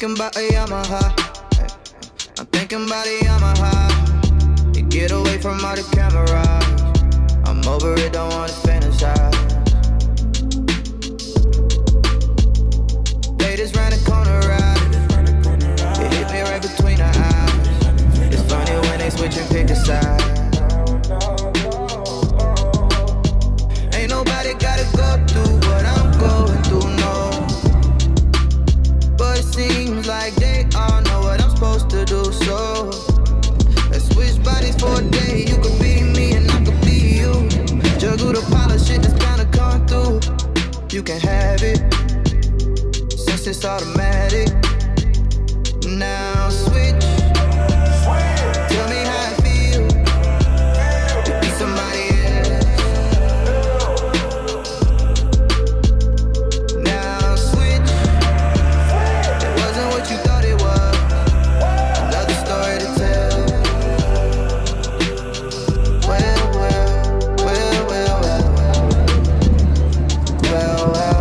thinking about a Yamaha. I'm thinking about a Yamaha. To get away from all the cameras. I'm over it, don't wanna fantasize. They just ran a corner ride. It hit me right between the eyes. It's funny when they switch and pick a side. Ain't nobody gotta go through what I'm going through, no. But it seems like they all know what I'm supposed to do, so let's switch bodies for a day. You could be me and I could be you. Juggle the pile of shit that's bound to come through. You can have it, since it's automatic. Now switch. Tell me how it feels to be somebody else. Now switch. It wasn't what you thought it was. Another story to tell. Well, well, well, well, well, well, well.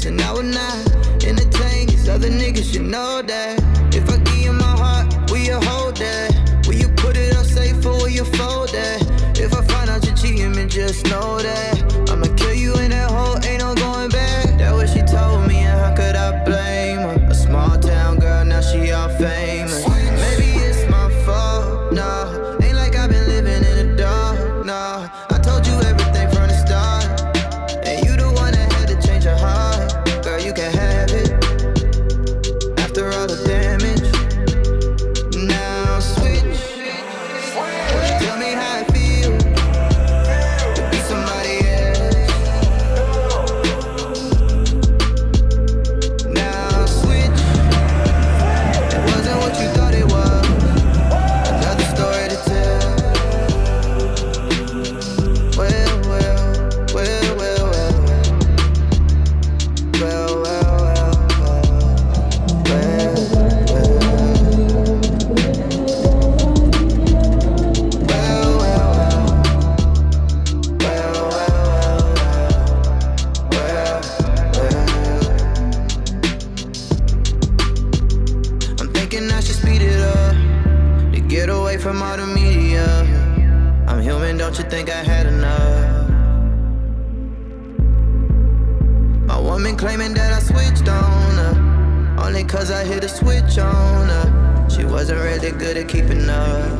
And I would not entertain these other niggas, you know that. If I give you my heart, will you hold that? Will you put it up safe or will you fold that? If I find out you're cheating, then just know that I'ma kill you in that hole, ain't no going back. That's what she told me, and how could I blame her? A small town girl, now she all famous. Maybe it's my fault, no. Ain't like I've been living in the dark, no. I told you everything from the start, and you the one that had to change your heart. You can have it after all the damage. Now switch. Tell me how it feels to be somebody else. Now switch. It wasn't what you thought it was. Another story to tell. Well, well, well, well, well, well. From all the media, I'm human, don't you think I had enough? My woman claiming that I switched on her, only cause I hit a switch on her. She wasn't really good at keeping up.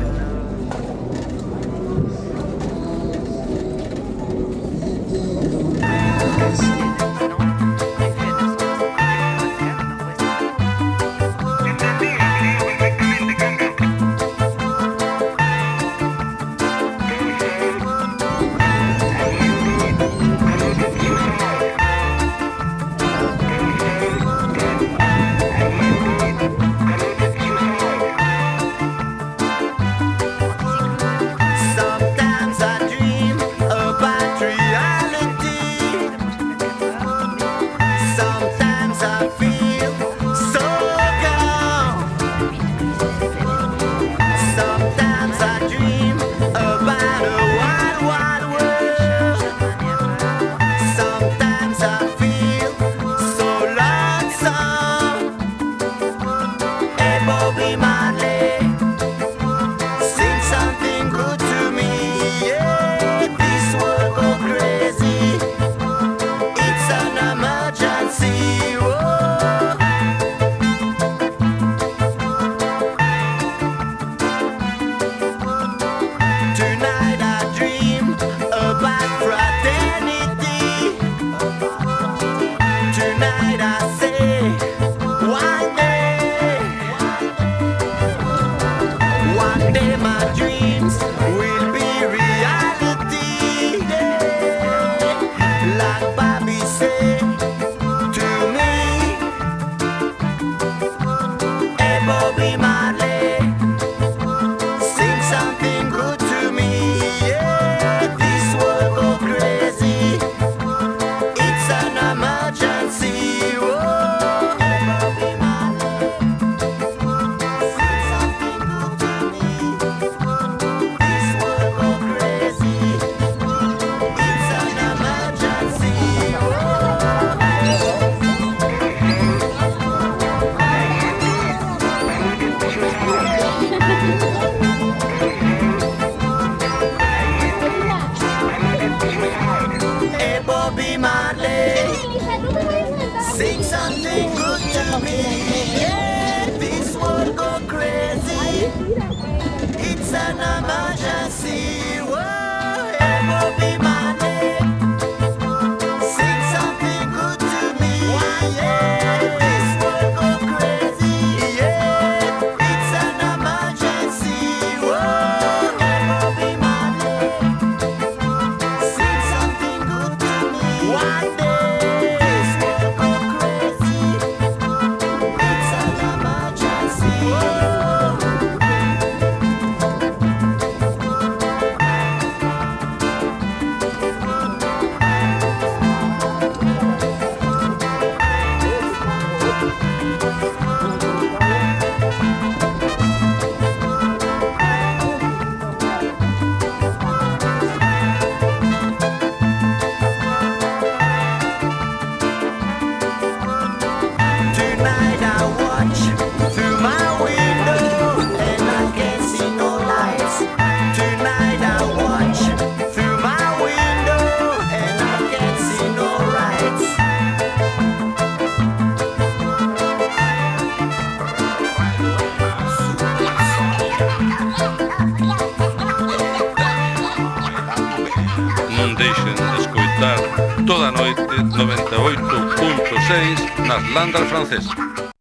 non deixen de escoitar toda a noite 98.6 nas Landas Francesas.